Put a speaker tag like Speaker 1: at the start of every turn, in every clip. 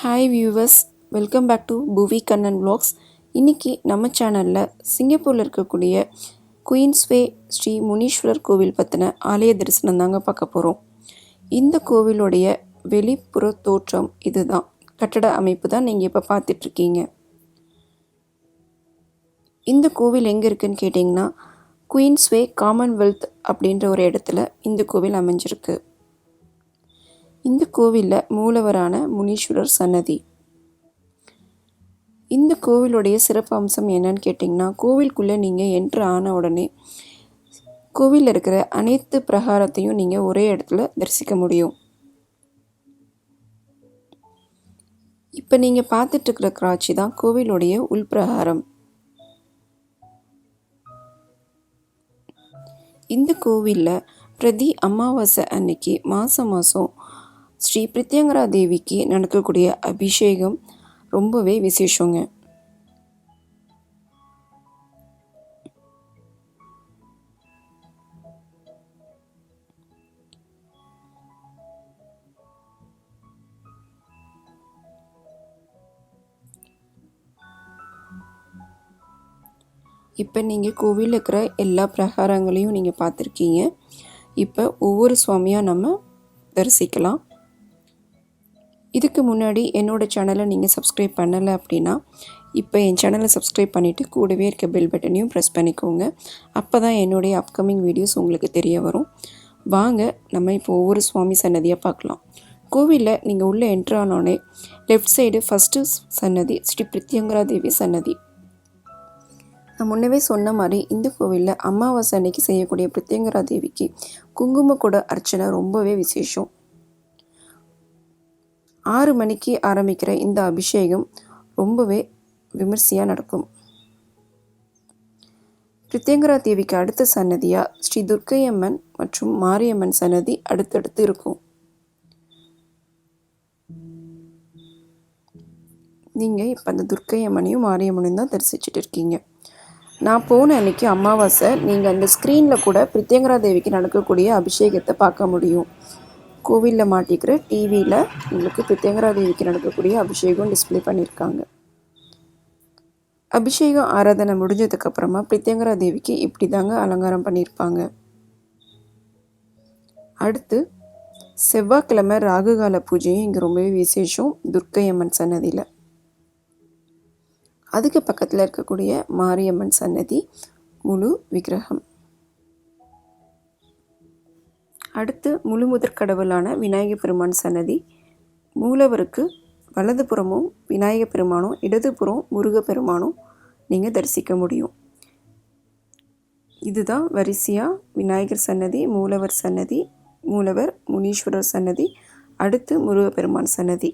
Speaker 1: Hi viewers, welcome back to Puvi Kannan vlogs. இன்றைக்கி நம்ம சேனலில் சிங்கப்பூரில் இருக்கக்கூடிய குயின்ஸ்வே ஸ்ரீ முனீஸ்வரர் கோவில் பற்றின ஆலய தரிசனம் தாங்க பார்க்க போகிறோம். இந்த கோவிலுடைய வெளிப்புற தோற்றம் இதுதான், கட்டட அமைப்பு தான் நீங்கள் இப்போ பார்த்துட்ருக்கீங்க. இந்த கோவில் எங்கே இருக்குதுன்னு கேட்டிங்கன்னா, குயின்ஸ்வே காமன்வெல்த் அப்படின்ற ஒரு இடத்துல இந்த கோவில் அமைஞ்சிருக்கு. இந்த கோவிலில் மூலவரான முனீஸ்வரர் சன்னதி. இந்த கோவிலுடைய சிறப்பு அம்சம் என்னன்னு கேட்டிங்கன்னா, கோவிலுக்குள்ளே நீங்கள் என்ட்ரு ஆன உடனே கோவிலில் இருக்கிற அனைத்து பிரகாரத்தையும் நீங்கள் ஒரே இடத்துல தரிசிக்க முடியும். இப்போ நீங்கள் பார்த்துட்ருக்கிற காட்சி தான் கோவிலுடைய உள்பிரகாரம். இந்த கோவிலில் பிரதி அமாவாசை அன்னைக்கு மாதம் ஸ்ரீ பிரத்யங்கரா தேவிக்கு நடக்கக்கூடிய அபிஷேகம் ரொம்பவே விசேஷங்க. இப்போ நீங்கள் கோவிலில் இருக்கிற எல்லா பிரகாரங்களையும் நீங்கள் பார்த்துருக்கீங்க. இப்போ ஒவ்வொரு சுவாமியாக நம்ம தரிசிக்கலாம். இதுக்கு முன்னாடி என்னோடய சேனலை நீங்கள் சப்ஸ்கிரைப் பண்ணலை அப்படின்னா இப்போ என் சேனலை சப்ஸ்கிரைப் பண்ணிவிட்டு கூடவே இருக்க பெல் பட்டனையும் ப்ரெஸ் பண்ணிக்கோங்க. அப்போ தான் என்னுடைய அப்கமிங் வீடியோஸ் உங்களுக்கு தெரிய வரும். வாங்க நம்ம இப்போ ஒவ்வொரு சுவாமி சன்னதியாக பார்க்கலாம். கோவிலில் நீங்கள் உள்ளே என்ட்ரு ஆனோடனே லெஃப்ட் சைடு ஃபஸ்ட்டு சன்னதி ஸ்ரீ பிரத்யங்கரா தேவி சன்னதி. நான் முன்னவே சொன்ன மாதிரி இந்த கோவிலில் அமாவாசை அன்னைக்கு செய்யக்கூடிய பிரத்யங்கரா தேவிக்கு குங்கும கூட அர்ச்சனை ரொம்பவே விசேஷம். 6 மணிக்கு ஆரம்பிக்கிற இந்த அபிஷேகம் ரொம்பவே விமர்சையாக நடக்கும். பிரத்யங்கரா தேவிக்கு அடுத்த சன்னதியாக ஸ்ரீ துர்க்கையம்மன் மற்றும் மாரியம்மன் சன்னதி அடுத்தடுத்து இருக்கும். நீங்கள் இப்போ அந்த துர்க்கையம்மனையும் மாரியம்மனையும் தான் தரிசிச்சுட்டு இருக்கீங்க. நான் போன அன்னைக்கு அமாவாசை, நீங்கள் அந்த ஸ்க்ரீனில் கூட பிரத்யங்கரா தேவிக்கு நடக்கக்கூடிய அபிஷேகத்தை பார்க்க முடியும். கோவிலில் மாட்டிக்கிற டிவியில் உங்களுக்கு பிரத்யங்கரா தேவிக்கு நடக்கக்கூடிய அபிஷேகம் டிஸ்பிளே பண்ணியிருக்காங்க. அபிஷேகம் ஆராதனை முடிஞ்சதுக்கப்புறமா பிரத்யங்கரா தேவிக்கு இப்படி தாங்க அலங்காரம் பண்ணியிருப்பாங்க. அடுத்து செவ்வாய்க்கிழமை ராகுகால பூஜையும் இங்கே ரொம்பவே விசேஷம் துர்க்கையம்மன் சன்னதியில். அதுக்கு பக்கத்தில் இருக்கக்கூடிய மாரியம்மன் சன்னதி முழு விக்கிரகம். அடுத்து முழு முதற் கடவுளான விநாயகர் பெருமான் சன்னதி. மூலவருக்கு வலதுபுறமும் விநாயகர் பெருமானும், இடதுபுறம் முருகப்பெருமானும் நீங்கள் தரிசிக்க முடியும். இதுதான் வரிசையாக விநாயகர் சன்னதி, மூலவர் சன்னதி, மூலவர் முனீஸ்வரர் சன்னதி, அடுத்து முருகப்பெருமான் சன்னதி.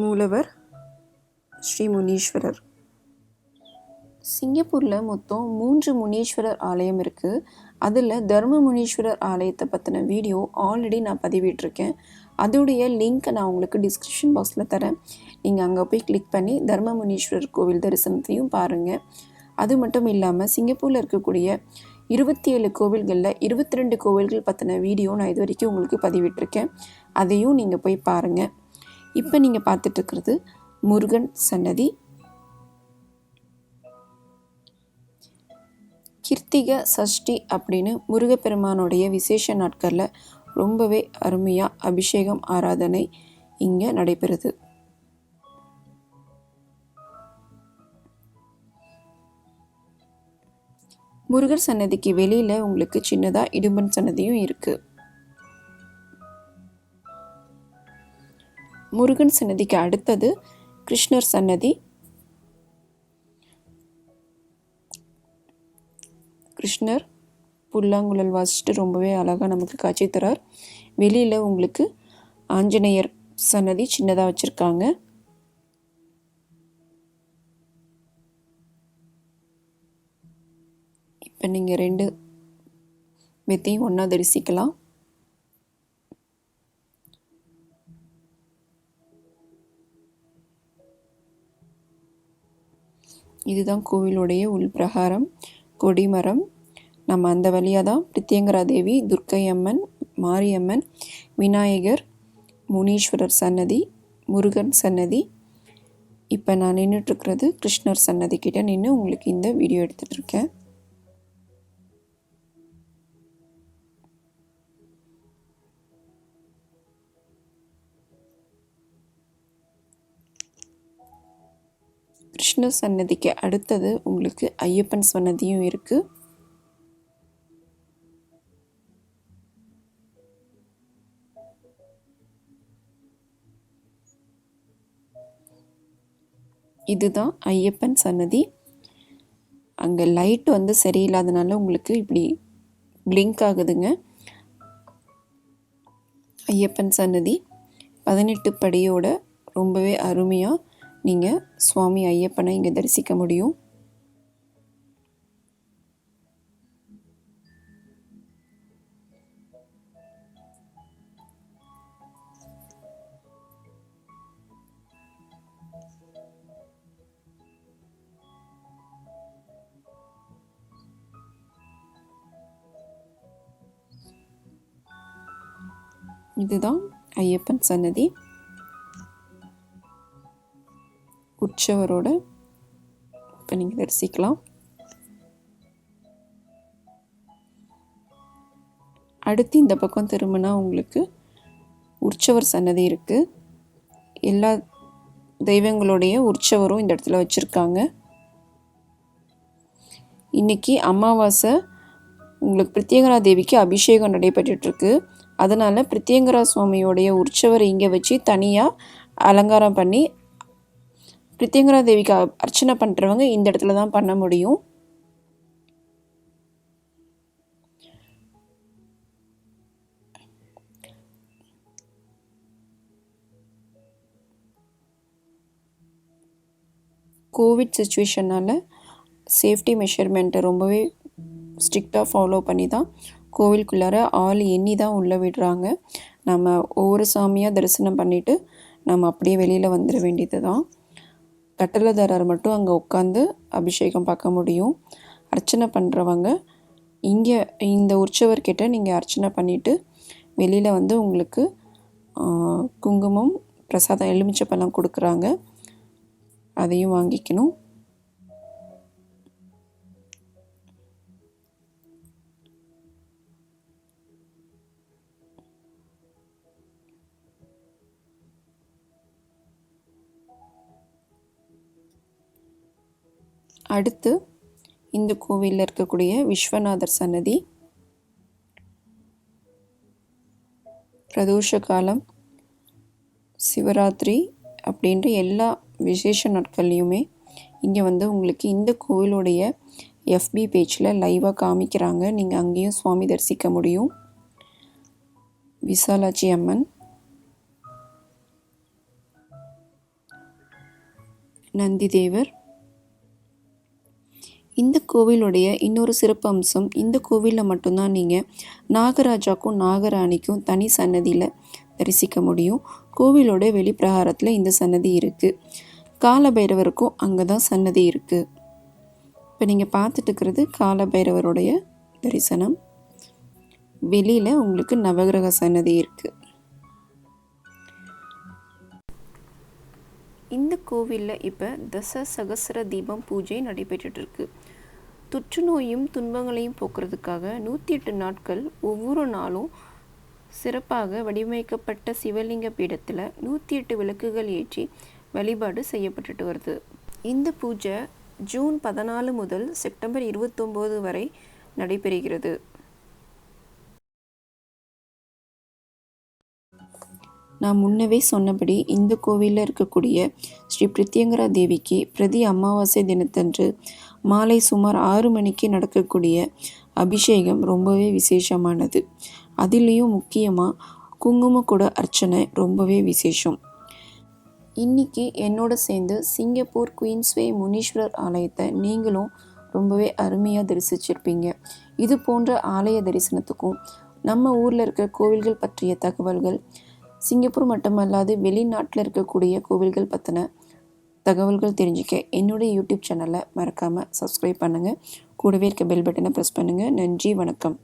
Speaker 1: மூலவர் ஸ்ரீ முனீஸ்வரர். சிங்கப்பூரில் மொத்தம் 3 முனீஸ்வரர் ஆலயம் இருக்குது. அதில் தர்ம முனீஸ்வரர் ஆலயத்தை பற்றின வீடியோ ஆல்ரெடி நான் பதிவிட்டிருக்கேன். அதோடைய லிங்க்கை நான் உங்களுக்கு டிஸ்கிரிப்ஷன் பாக்ஸில் தரேன். நீங்கள் அங்கே போய் கிளிக் பண்ணி தர்ம முனீஸ்வரர் கோவில் தரிசனத்தையும் பாருங்கள். அது மட்டும் இல்லாமல் சிங்கப்பூரில் இருக்கக்கூடிய 27 கோவில்களில் 22 கோவில்கள் பற்றின வீடியோ நான் இது வரைக்கும் உங்களுக்கு பதிவிட்டிருக்கேன். அதையும் நீங்கள் போய் பாருங்கள். இப்போ நீங்கள் பார்த்துட்ருக்கிறது முருகன் சன்னதி. கிருத்திகை சஷ்டி அப்படின்னு முருகப்பெருமானுடைய விசேஷ நாட்களில் ரொம்பவே அருமையாக அபிஷேகம் ஆராதனை இங்கே நடைபெறுது. முருகர் சன்னதிக்கு வெளியில் உங்களுக்கு சின்னதாக இடும்பன் சன்னதியும் இருக்குது. முருகன் சன்னதிக்கு அடுத்தது கிருஷ்ணர் சன்னதி. கிருஷ்ணர் புல்லாங்குழல் வாசிச்சுட்டு ரொம்பவே அழகாக நமக்கு காட்சி தரார். வெளியில் உங்களுக்கு ஆஞ்சநேயர் சன்னதி சின்னதாக வச்சுருக்காங்க. இப்போ நீங்கள் 2 பேத்தையும் ஒன்றா தரிசிக்கலாம். இதுதான் கோவிலுடைய உள்பிரகாரம். கொடிமரம், நம்ம அந்த வழியாக தான் பிரித்யங்கரா தேவி, துர்க்கை அம்மன், மாரியம்மன், விநாயகர், முனீஸ்வரர் சன்னதி, முருகன் சன்னதி, இப்போ நான் நின்றுட்டுருக்கிறது கிருஷ்ணர் சன்னதி கிட்ட நின்று உங்களுக்கு இந்த வீடியோ எடுத்துகிட்ருக்கேன். கிருஷ்ணர் சன்னதிக்கு அடுத்தது உங்களுக்கு ஐயப்பன் சன்னதியும் இருக்குது. இதுதான் ஐயப்பன் சன்னதி. அங்கே லைட் சரியில்லாதனால உங்களுக்கு இப்படி பிளிங்க் ஆகுதுங்க. ஐயப்பன் சன்னதி 18 படியோட ரொம்பவே அருமையாக நீங்கள் சுவாமி ஐயப்பனை இங்கே தரிசிக்க முடியும். இதுதான் ஐயப்பன் சன்னதி. உற்சவரோட இப்போ நீங்கள் தரிசிக்கலாம். அடுத்து இந்த பக்கம் திரும்பினா உங்களுக்கு உற்சவர் சன்னதி இருக்குது. எல்லா தெய்வங்களுடைய உற்சவரும் இந்த இடத்துல வச்சுருக்காங்க. இன்றைக்கி அமாவாசை, உங்களுக்கு பிரித்யங்கரா தேவிக்கு அபிஷேகம் நடைபெற்றுருக்கு. அதனால் பிரித்யங்கரா சுவாமியோடைய உற்சவரை இங்கே வச்சு தனியாக அலங்காரம் பண்ணி பிரித்யங்கரா தேவிக்கு அர்ச்சனை பண்ணுறவங்க இந்த இடத்துல தான் பண்ண முடியும். கோவிட் சுச்சுவேஷனால் சேஃப்டி மெஷர்மெண்ட்டை ரொம்பவே ஸ்ட்ரிக்டாக ஃபாலோ பண்ணி தான் கோவிலுக்குள்ளார ஆள் எண்ணி தான் உள்ளே விடுறாங்க. நம்ம ஒவ்வொரு சாமியாக தரிசனம் பண்ணிவிட்டு நம்ம அப்படியே வெளியில் வந்துட வேண்டியது தான். கட்டளைதாரர் மட்டும் அங்கே உட்காந்து அபிஷேகம் பார்க்க முடியும். அர்ச்சனை பண்ணுறவங்க இங்கே இந்த உற்சவர்கிட்ட நீங்கள் அர்ச்சனை பண்ணிவிட்டு வெளியில் உங்களுக்கு குங்குமம், பிரசாதம், எலுமிச்சப்பழம் கொடுக்குறாங்க. அதையும் வாங்கிக்கணும். அடுத்து இந்த கோவிலில் இருக்கக்கூடிய விஸ்வநாதர் சன்னதி. பிரதோஷ காலம், சிவராத்திரி அப்படின்ற எல்லா விசேஷ நாட்கள்லையுமே இங்கே உங்களுக்கு இந்த கோவிலுடைய FB பேஜில் லைவாக காமிக்கிறாங்க. நீங்கள் அங்கேயும் சுவாமி தரிசிக்க முடியும். விசாலாட்சி அம்மன், நந்தி தேவர். இந்த கோவிலுடைய இன்னொரு சிறப்பு அம்சம், இந்த கோவிலில் மட்டும்தான் நீங்கள் நாகராஜாக்கும் நாகராணிக்கும் தனி சன்னதியில் தரிசிக்க முடியும். கோவிலோட வெளிப்பிரகாரத்தில் இந்த சன்னதி இருக்குது. காலபைரவருக்கும் அங்கே தான் சன்னதி இருக்குது. இப்போ நீங்கள் பார்த்துட்டு இருக்கிறது காலபைரவருடைய தரிசனம். வெளியில் உங்களுக்கு நவகிரக சன்னதி இருக்குது. இந்த கோவிலில் இப்போ தசசகஸ்ர தீபம் பூஜை நடைபெற்றுருக்கு. தொற்றுநோயும் துன்பங்களையும் போக்குறதுக்காக 108 நாட்கள் ஒவ்வொரு நாளும் சிறப்பாக வடிவமைக்கப்பட்ட சிவலிங்க பீடத்தில் 108 விளக்குகள் ஏற்றி வழிபாடு செய்யப்பட்டுட்டு வருது. இந்த பூஜை ஜூன் 14 முதல் செப்டம்பர் 29 வரை நடைபெறுகிறது. நான் முன்னவே சொன்னபடி இந்த கோவிலில் இருக்கக்கூடிய ஸ்ரீ பிரித்யங்கரா தேவிக்கு பிரதி அமாவாசை தினத்தன்று மாலை சுமார் 6 மணிக்கு நடக்கக்கூடிய அபிஷேகம் ரொம்பவே விசேஷமானது. அதுலேயும் முக்கியமாக குங்குமக்குட அர்ச்சனை ரொம்பவே விசேஷம். இன்றைக்கி என்னோட சேர்ந்து சிங்கப்பூர் குயின்ஸ்வே முனீஸ்வரர் ஆலயத்தை நீங்களும் ரொம்பவே அருமையாக தரிசிச்சிருப்பீங்க. இது போன்ற ஆலய தரிசனத்துக்கும் நம்ம ஊரில் இருக்க கோவில்கள் பற்றிய தகவல்கள், சிங்கப்பூர் மட்டுமல்லாது வெளிநாட்டில் இருக்கக்கூடிய கோவில்கள் பற்றின தகவல்கள் தெரிஞ்சுக்க என்னுடைய யூடியூப் சேனலை மறக்காமல் சப்ஸ்கிரைப் பண்ணுங்கள். கூடவே இருக்க பெல் பட்டனை ப்ரெஸ் பண்ணுங்கள். நன்றி, வணக்கம்.